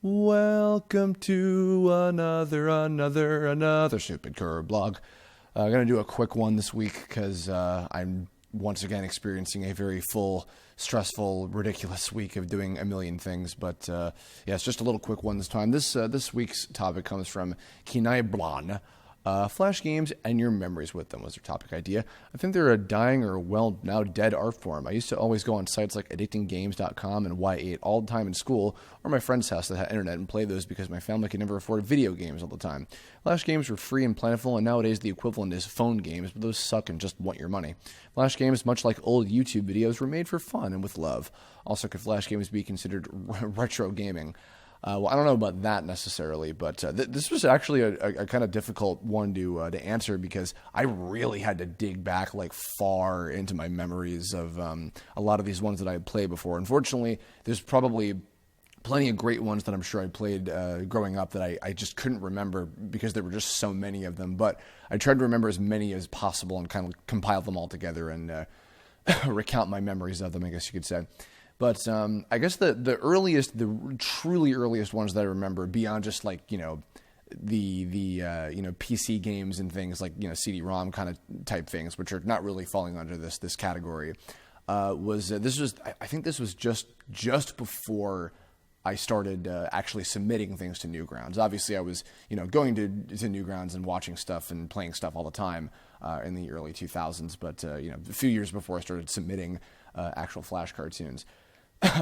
Welcome to another stupid Kirblog. I'm going to do a quick one this week because I'm once again experiencing a very full, stressful, ridiculous week of doing a million things. But yeah, it's just a little quick one this time. This week's topic comes from Kinaibhlan. Flash games and your memories with them was their topic idea. I think they're a dying or well now dead art form. I used to always go on sites like addictinggames.com and Y8 all the time in school or my friend's house that had internet and play those because my family could never afford video games all the time. Flash games were free and plentiful, and nowadays the equivalent is phone games, but those suck and just want your money. Flash games, much like old YouTube videos, were made for fun and with love. Also, could Flash games be considered retro gaming? Well, I don't know about that necessarily, but this was actually a kind of difficult one to answer because I really had to dig back like far into my memories of a lot of these ones that I had played before. Unfortunately, there's probably plenty of great ones that I'm sure I played growing up that I just couldn't remember because there were just so many of them. But I tried to remember as many as possible and kind of compile them all together and recount my memories of them, I guess you could say. But I guess the truly earliest ones that I remember, beyond just like the PC games and things like CD-ROM kind of type things, which are not really falling under this category, I think this was just before I started actually submitting things to Newgrounds. Obviously, I was going to Newgrounds and watching stuff and playing stuff all the time in the early 2000s, but a few years before I started submitting actual Flash cartoons.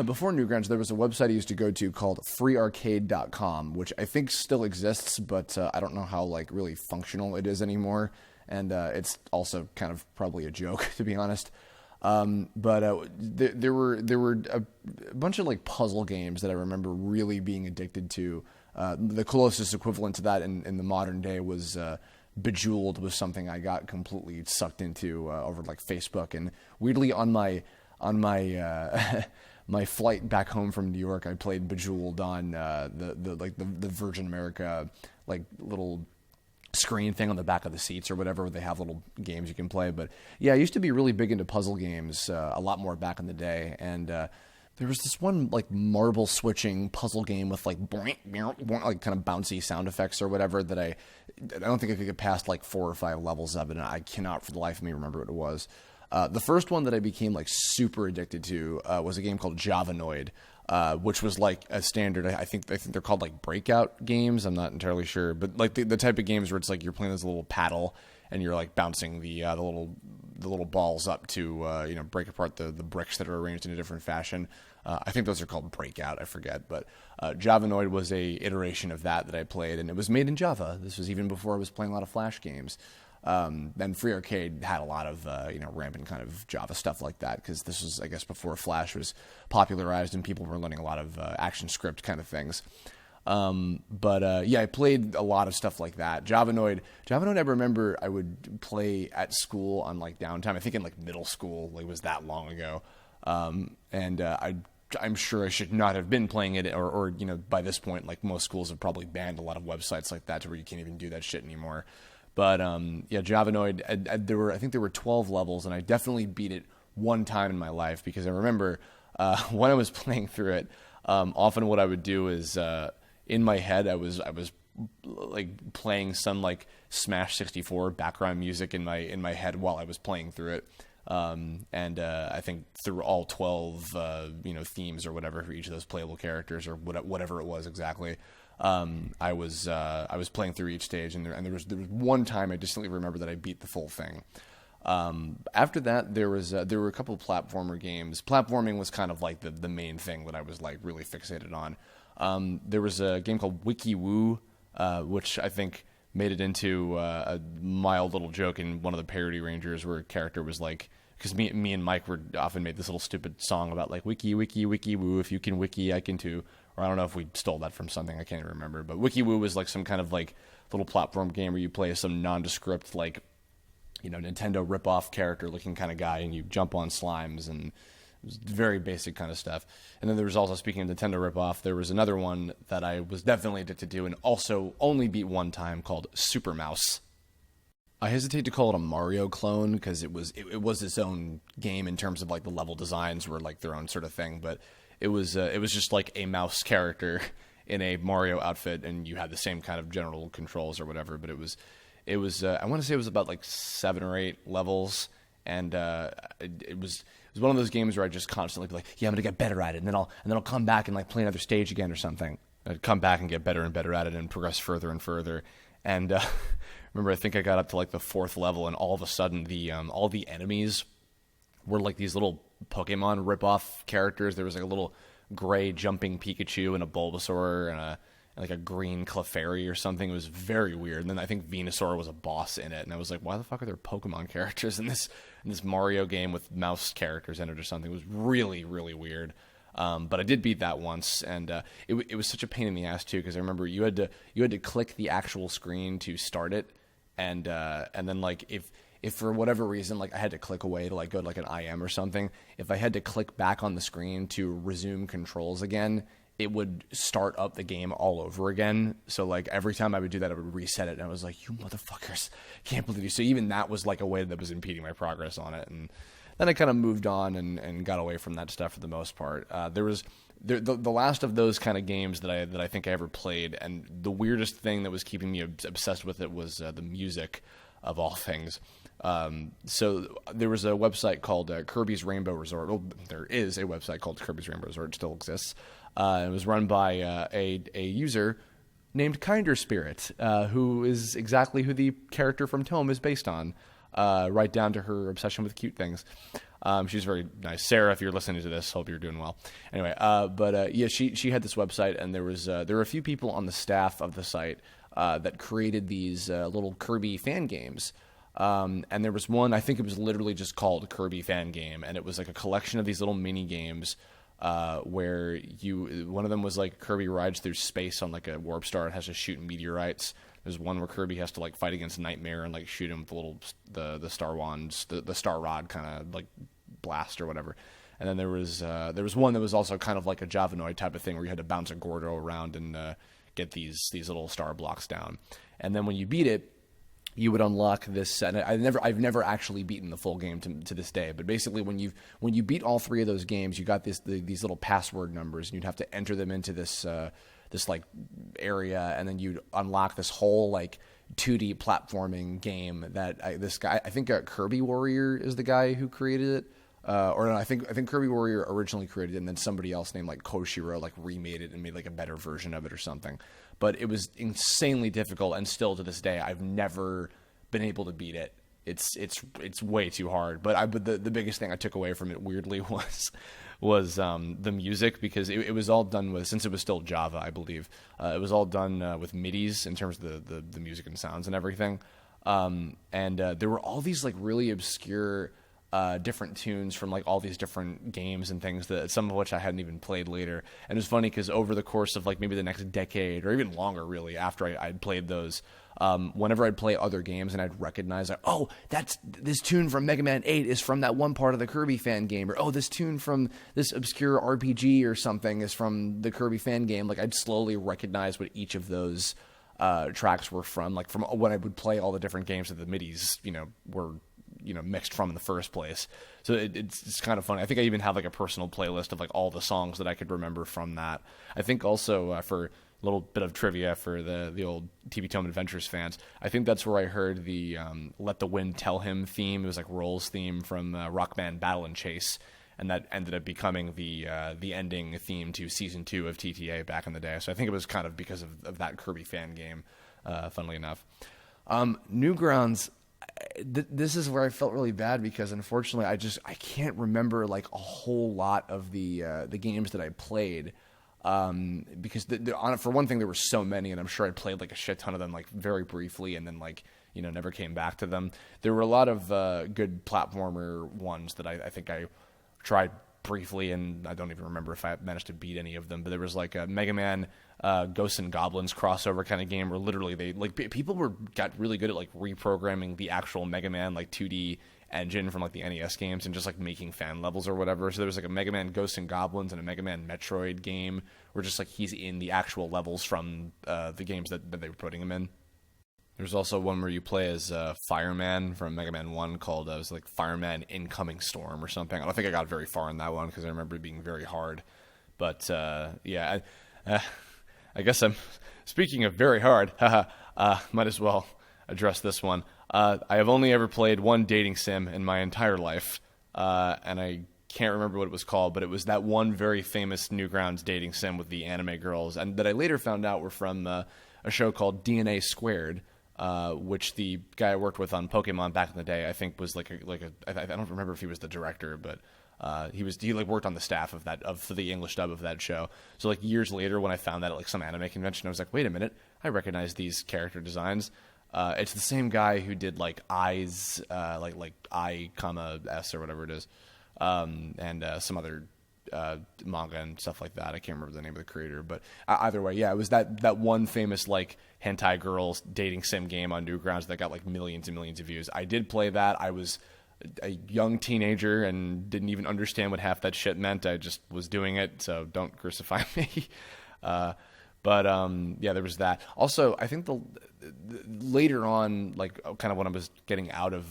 Before Newgrounds, there was a website I used to go to called freearcade.com, which I think still exists, but I don't know how really functional it is anymore, and it's also kind of probably a joke, to be honest. But there were a bunch of puzzle games that I remember really being addicted to. The closest equivalent to that in the modern day was Bejeweled, was something I got completely sucked into over Facebook, and weirdly on my my flight back home from New York, I played Bejeweled on the Virgin America little screen thing on the back of the seats or whatever, where they have little games you can play. But yeah, I used to be really big into puzzle games a lot more back in the day, and there was this one marble switching puzzle game with kind of bouncy sound effects or whatever that I don't think I could get past 4 or 5 levels of it, and I cannot for the life of me remember what it was. The first one that I became super addicted to was a game called Javanoid, which was a standard. I think they're called breakout games. I'm not entirely sure, but the type of games where it's you're playing this little paddle and you're bouncing the little balls up to break apart the bricks that are arranged in a different fashion. I think those are called Breakout. I forget, but Javanoid was a iteration of that I played, and it was made in Java. This was even before I was playing a lot of Flash games. Then Free Arcade had a lot of rampant kind of Java stuff like that, because this was, I guess, before Flash was popularized and people were learning a lot of action script kind of things. Yeah, I played a lot of stuff like that. Javanoid, I remember I would play at school on downtime. I think in middle school, it was that long ago. I'm sure I should not have been playing it, or by this point, most schools have probably banned a lot of websites like that to where you can't even do that shit anymore. But yeah, Javanoid, I think there were 12 levels, and I definitely beat it one time in my life, because I remember when I was playing through it, often what I would do is in my head I was playing some Smash 64 background music in my head while I was playing through it. I think through all 12 themes or whatever for each of those playable characters, or whatever it was exactly. I was playing through each stage, and there was one time I distinctly remember that I beat the full thing. After that, there were a couple of platformer games. Platforming was kind of the main thing that I was really fixated on. There was a game called Wiki Woo, which I think made it into a mild little joke in one of the Parody Rangers, where a character was because me and Mike often made this little stupid song about wiki wiki wiki woo, if you can wiki I can too. Or I don't know if we stole that from something, I can't even remember. But Wiki Woo was some kind of little platform game where you play some nondescript Nintendo rip-off character looking kind of guy, and you jump on slimes, and it was very basic kind of stuff. And then there was also, speaking of Nintendo rip-off, there was another one that I was definitely addicted to and also only beat one time, called Super Mouse. I hesitate to call it a Mario clone, because it was its own game in terms of the level designs were their own sort of thing, but it was just a mouse character in a Mario outfit, and you had the same kind of general controls or whatever. But it was I want to say it was about like 7 or 8 levels, and it was one of those games where I just constantly be like, yeah, I'm gonna get better at it, and then I'll come back and like play another stage again or something. I'd come back and get better and better at it and progress further and further. And remember, I think I got up to like the 4th level, and all of a sudden all the enemies were like these little Pokemon rip-off characters. There was like a little gray jumping Pikachu and a Bulbasaur and like a green Clefairy or something. It was very weird. And then I think Venusaur was a boss in it, and I was like, why the fuck are there Pokemon characters in this Mario game with mouse characters in it or something? It was really, really weird. But I did beat that once, and it was such a pain in the ass too, because I remember you had to click the actual screen to start it, and then like if for whatever reason like I had to click away to like go to like an IM or something, if I had to click back on the screen to resume controls again, it would start up the game all over again. So like every time I would do that, I would reset it, and I was like, you motherfuckers, can't believe you. So even that was like a way that was impeding my progress on it, and then I kind of moved on and got away from that stuff for the most part. There was the last of those kind of games that I think I ever played, and the weirdest thing that was keeping me obsessed with it was the music of all things. So there was a website called Kirby's Rainbow Resort. Well, there is a website called Kirby's Rainbow Resort. It still exists. It was run by a user named Kinder Spirit, who is exactly who the character from Tome is based on. Right down to her obsession with cute things. She's very nice. Sarah, if you're listening to this, hope you're doing well. Anyway, yeah, she had this website, and there were a few people on the staff of the site that created these little Kirby fan games. And there was one, I think it was literally just called Kirby Fan Game, and it was like a collection of these little mini games where one of them was like Kirby rides through space on like a warp star and has to shoot meteorites. There's one where Kirby has to like fight against Nightmare and like shoot him with the star wands, the star rod kind of like blast or whatever. And then there was one that was also kind of like a Javanoid type of thing where you had to bounce a Gordo around and get these little star blocks down. And then when you beat it, you would unlock this. And I've never actually beaten the full game to this day. But basically, when you beat all 3 of those games, you got these little password numbers, and you'd have to enter them into this like area, and then you'd unlock this whole like 2D platforming game that this guy, I think Kirby Warrior is the guy who created it, or no, I think Kirby Warrior originally created it, and then somebody else named like Koshiro like remade it and made like a better version of it or something. But it was insanely difficult, and still to this day, I've never been able to beat it. It's way too hard. But the biggest thing I took away from it weirdly was the music, because it was all done with, since it was still Java, I believe, it was all done with MIDIs in terms of the music and sounds and everything. And there were all these like really obscure different tunes from like all these different games and things, that some of which I hadn't even played later. And it was funny because over the course of like maybe the next decade or even longer really after I'd played those, whenever I'd play other games and I'd recognize like, oh, that's this tune from Mega Man 8 is from that one part of the Kirby Fan Game, or oh, this tune from this obscure RPG or something is from the Kirby Fan Game. Like I'd slowly recognize what each of those tracks were from, like from when I would play all the different games that the MIDIs, were mixed from in the first place. So it's kind of funny. I think I even have like a personal playlist of like all the songs that I could remember from that. I think also for a little bit of trivia for the old TV Tome Adventures fans, I think that's where I heard the Let the Wind Tell Him theme. It was like Roll's theme from Rockman Battle and Chase, and that ended up becoming the ending theme to Season 2 of TTA back in the day. So I think it was kind of because of that Kirby Fan Game, funnily enough. Newgrounds, this is where I felt really bad, because unfortunately I can't remember like a whole lot of the games that I played, because for one thing there were so many, and I'm sure I played like a shit ton of them like very briefly and then like never came back to them. There were a lot of good platformer ones that I think I tried briefly, and I don't even remember if I managed to beat any of them. But there was like a Mega Man Ghosts and Goblins crossover kind of game where literally they like people got really good at like reprogramming the actual Mega Man like 2D engine from like the NES games and just like making fan levels or whatever. So there was like a Mega Man Ghosts and Goblins and a Mega Man Metroid game where just like he's in the actual levels from the games that they were putting him in. There's also one where you play as Fireman from Mega Man 1 called it was like Fireman Incoming Storm or something. I don't think I got very far in that one because I remember it being very hard. But yeah, I guess I'm speaking of very hard. Haha. Might as well address this one. I have only ever played one dating sim in my entire life, and I can't remember what it was called, but it was that one very famous Newgrounds dating sim with the anime girls, and that I later found out were from a show called DNA Squared, which the guy I worked with on Pokemon back in the day, I think was I don't remember if he was the director, but he worked on the staff of the English dub of that show. So like years later, when I found that at like some anime convention, I was like, wait a minute, I recognize these character designs. It's the same guy who did like Eyes, like I, S or whatever it is, and some other manga and stuff like that. I can't remember the name of the creator, but either way, yeah, it was that one famous like hentai girls dating sim game on Newgrounds that got like millions and millions of views. I did play that. I was a young teenager and didn't even understand what half that shit meant. I just was doing it, so don't crucify me. But yeah, there was that. Also, I think the later on, like kind of when I was getting out of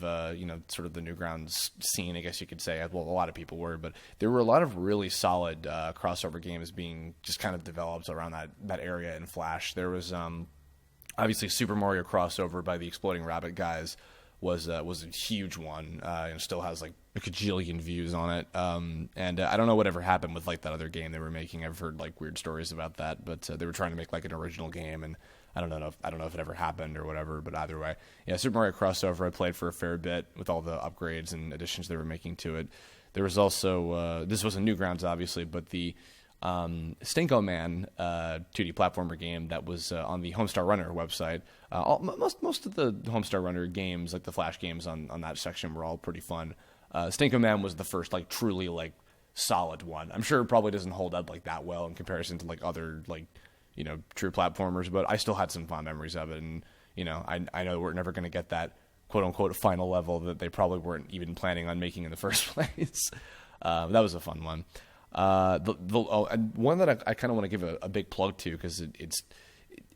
sort of the Newgrounds scene, I guess you could say. Well, a lot of people were, but there were a lot of really solid crossover games being just kind of developed around that area in Flash. There was obviously Super Mario crossover by the Exploding Rabbit guys was a huge one. And still has like a cajillion views on it. And I don't know whatever happened with like that other game they were making. I've heard like weird stories about that, but they were trying to make like an original game, and I don't know if it ever happened or whatever. But either way, yeah, Super Mario crossover I played for a fair bit with all the upgrades and additions they were making to it. There was also this was a Newgrounds obviously, but the Stinko Man 2D platformer game that was on the Homestar Runner website. Most of the Homestar Runner games, like the Flash games on that section, were all pretty fun. Stinko Man was the first like truly like solid one. I'm sure it probably doesn't hold up like that well in comparison to like other like true platformers, but I still had some fond memories of it, and I know we're never going to get that quote unquote final level that they probably weren't even planning on making in the first place. That was a fun one. And one that I kind of want to give a big plug to because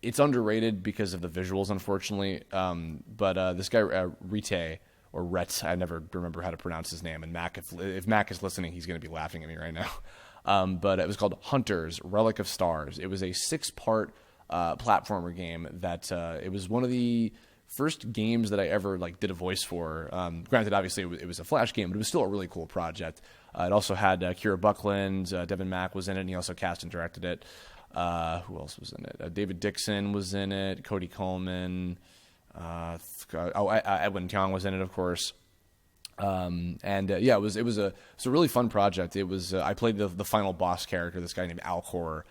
it's underrated because of the visuals, unfortunately. But this guy Rite or Rhett, I never remember how to pronounce his name. And Mac, if Mac is listening, he's going to be laughing at me right now. But it was called Hunters, Relic of Stars. It was a 6-part platformer game that it was one of the first games that I ever like did a voice for. Granted, obviously it was a Flash game, but it was still a really cool project. It also had Kira Buckland, Devin Mack was in it, and he also cast and directed it. Who else was in it? David Dixon was in it. Cody Coleman. Edwin Tiong was in it, of course. Yeah, it was a really fun project. It was I played the final boss character, this guy named Alcor,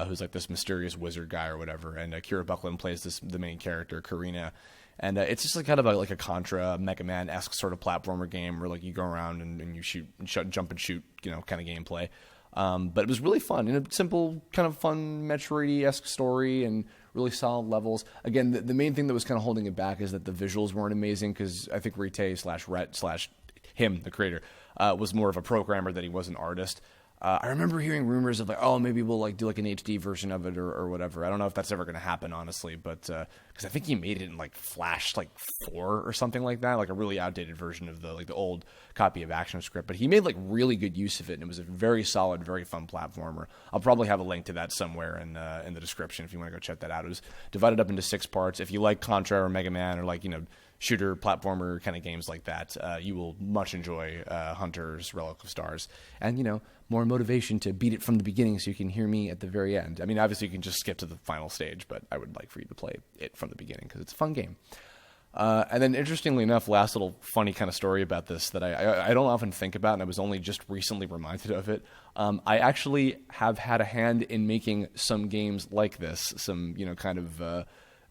who's like this mysterious wizard guy or whatever, and Kira Buckland plays the main character, Karina. And it's just like kind of like a Contra, Mega Man-esque sort of platformer game where like you go around and you shoot, jump and shoot, kind of gameplay. But it was really fun, a simple, kind of fun Metroid-esque story and really solid levels. Again, the main thing that was kind of holding it back is that the visuals weren't amazing because I think Rite / him, the creator, was more of a programmer than he was an artist. I remember hearing rumors of like, oh, maybe we'll like do like an HD version of it or whatever. I don't know if that's ever going to happen, honestly, but because I think he made it in like Flash like 4 or something like that, like a really outdated version of the old copy of ActionScript. But he made like really good use of it, and it was a very solid, very fun platformer. I'll probably have a link to that somewhere in the description if you want to go check that out. It was divided up into 6 parts. If you like Contra or Mega Man or like shooter platformer kind of games like that, you will much enjoy Hunters, Relic of Stars, and more motivation to beat it from the beginning so you can hear me at the very end. I mean, obviously you can just skip to the final stage, but I would like for you to play it from the beginning because it's a fun game. And then interestingly enough, last little funny kind of story about this that I don't often think about, and I was only just recently reminded of it. I actually have had a hand in making some games like this, some kind of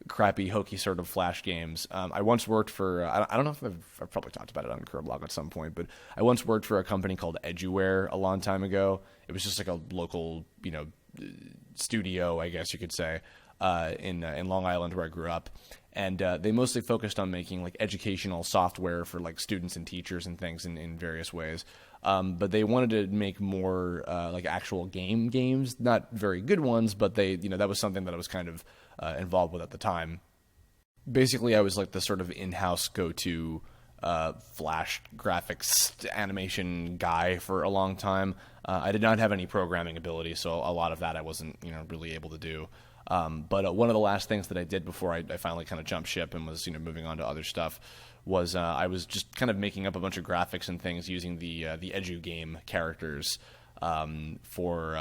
crappy, hokey sort of Flash games. I once worked for, I don't know if I've probably talked about it on Kirblog at some point, but I once worked for a company called Eduware a long time ago. It was just like a local, studio, I guess you could say, in Long Island where I grew up. And they mostly focused on making like educational software for like students and teachers and things in various ways. But they wanted to make more like actual games, not very good ones, but they, that was something that I was kind of involved with at the time. Basically, I was like the sort of in-house go-to Flash graphics animation guy for a long time. I did not have any programming ability, so a lot of that I wasn't, really able to do. But one of the last things that I did before I finally kind of jumped ship and was moving on to other stuff was I was just kind of making up a bunch of graphics and things using the Edu game characters for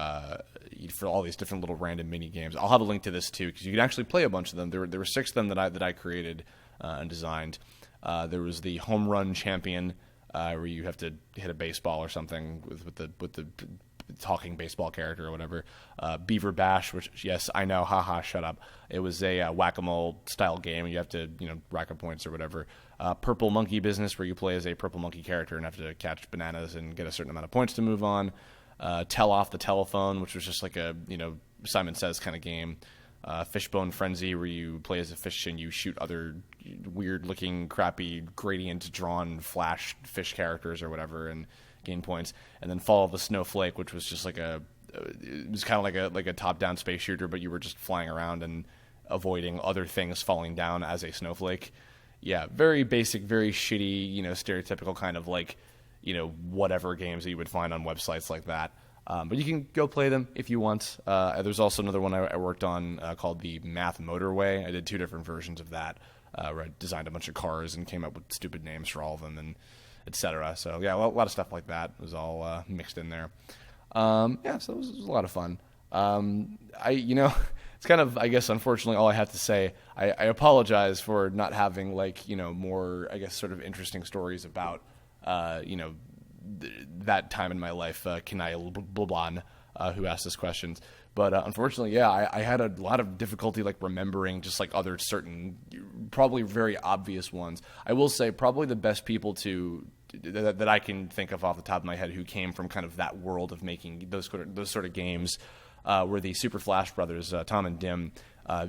all these different little random mini games. I'll have a link to this too because you can actually play a bunch of them. There were 6 of them that I created and designed. There was the Home Run Champion where you have to hit a baseball or something with the talking baseball character or whatever. Beaver Bash, which, yes, I know, haha, shut up. It was a whack-a-mole style game, and you have to, rack up points or whatever. Purple Monkey Business, where you play as a purple monkey character and have to catch bananas and get a certain amount of points to move on. Tell Off the Telephone, which was just like a, Simon Says kind of game. Fishbone Frenzy, where you play as a fish and you shoot other weird-looking, crappy, gradient-drawn flash fish characters or whatever, and gain points. And then Fall of the Snowflake, which was just it was kind of like a top-down space shooter, but you were just flying around and avoiding other things falling down as a snowflake. Yeah, very basic, very shitty, stereotypical kind of whatever games that you would find on websites like that. But you can go play them if you want. There's also another one I worked on called the Math Motorway. I did 2 different versions of that, where I designed a bunch of cars and came up with stupid names for all of them, and etc. So yeah, a lot of stuff like that was all mixed in there. So it was a lot of fun. It's kind of, I guess, unfortunately, all I have to say. I apologize for not having more, I guess, sort of interesting stories about that time in my life. Kinaibhlan, who asked us questions. But unfortunately, yeah, I had a lot of difficulty remembering just other certain, probably very obvious ones. I will say probably the best people that I can think of off the top of my head who came from kind of that world of making those sort of games were the Super Flash brothers, Tom and Dim.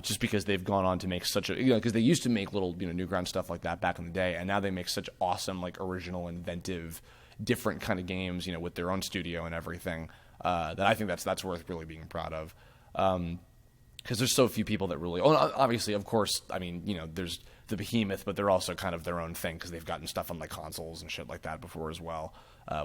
Just because they've gone on to make such a, because they used to make little Newgrounds stuff like that back in the day, and now they make such awesome original, inventive, different kind of games with their own studio and everything. That I think that's worth really being proud of, because there's so few people that really. Oh, obviously, of course, I mean, there's the behemoth, but they're also kind of their own thing because they've gotten stuff on consoles and shit like that before as well,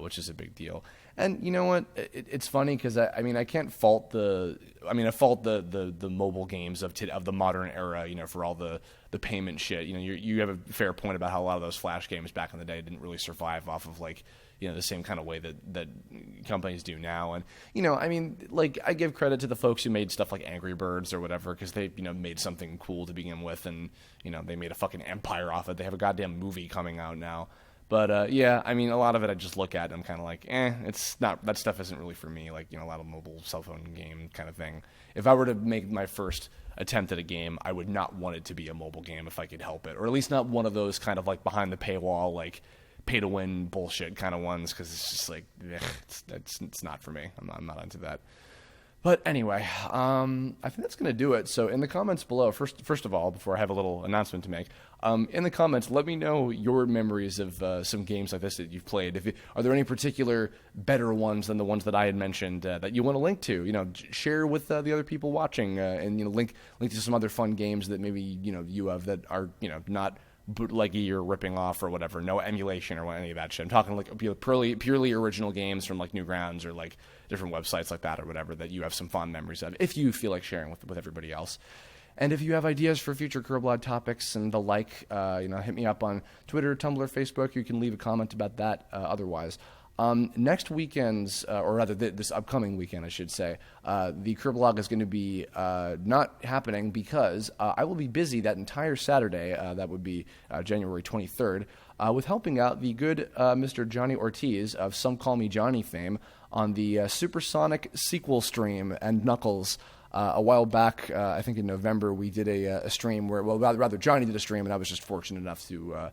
which is a big deal. And you know what? It's funny because I can't fault I fault the mobile games of the modern era, for all the payment shit. You have a fair point about how a lot of those Flash games back in the day didn't really survive off of the same kind of way that companies do now. And, I give credit to the folks who made stuff like Angry Birds or whatever, because they, made something cool to begin with, and, they made a fucking empire off it. They have a goddamn movie coming out now. But, a lot of it I just look at and I'm kind of it's not, that stuff isn't really for me. A lot of mobile cell phone game kind of thing. If I were to make my first attempt at a game, I would not want it to be a mobile game if I could help it, or at least not one of those kind of behind the paywall, pay-to-win bullshit kind of ones, because it's just it's not for me. I'm not into that. But anyway, I think that's going to do it. So in the comments below, first of all, before I have a little announcement to make, in the comments, let me know your memories of some games like this that you've played. Are there any particular better ones than the ones that I had mentioned that you want to link to? Share with the other people watching, and link to some other fun games that maybe you have that are not bootleggy or ripping off or whatever, no emulation or any of that shit. I'm talking purely original games from Newgrounds or different websites like that or whatever that you have some fond memories of, if you feel like sharing with everybody else. And if you have ideas for future Kirblog topics and the hit me up on Twitter, Tumblr, Facebook. You can leave a comment about that otherwise. Next weekend's, or rather this upcoming weekend, I should say, the Kirblog is going to be not happening because I will be busy that entire Saturday, that would be January 23rd, with helping out the good Mr. Johnny Ortiz of Some Call Me Johnny fame on the Supersonic sequel stream and Knuckles. A while back, I think in November, we did a stream where, rather Johnny did a stream, and I was just fortunate enough to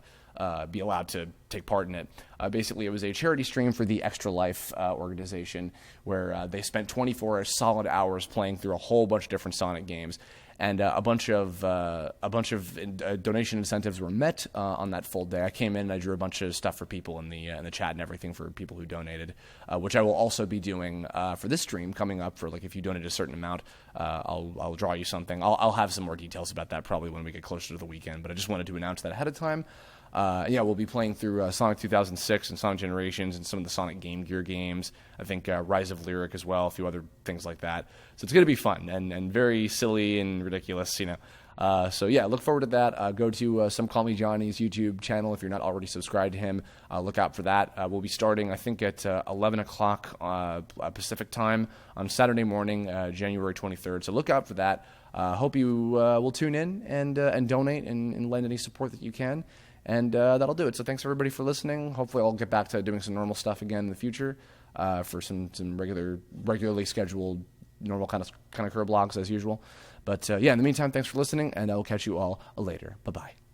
be allowed to take part in it. Basically, it was a charity stream for the Extra Life organization, where they spent 24 solid hours playing through a whole bunch of different Sonic games, and a bunch of donation incentives were met on that full day. I came in and I drew a bunch of stuff for people in the chat and everything for people who donated, which I will also be doing for this stream coming up. For if you donate a certain amount, I'll draw you something. I'll have some more details about that probably when we get closer to the weekend, but I just wanted to announce that ahead of time. Yeah, we'll be playing through Sonic 2006 and Sonic Generations and some of the Sonic Game Gear games. I think Rise of Lyric as well, a few other things like that. So it's going to be fun and very silly and ridiculous, So yeah, look forward to that. Go to Some Call Me Johnny's YouTube channel if you're not already subscribed to him. Look out for that. We'll be starting, I think, at 11 o'clock Pacific time on Saturday morning, January 23rd. So look out for that. Hope you will tune in and donate and lend any support that you can. And that'll do it. So thanks everybody for listening. Hopefully I'll get back to doing some normal stuff again in the future for some regularly scheduled normal kind of Kirblogs as usual. But yeah, in the meantime, thanks for listening, and I'll catch you all later. Bye-bye.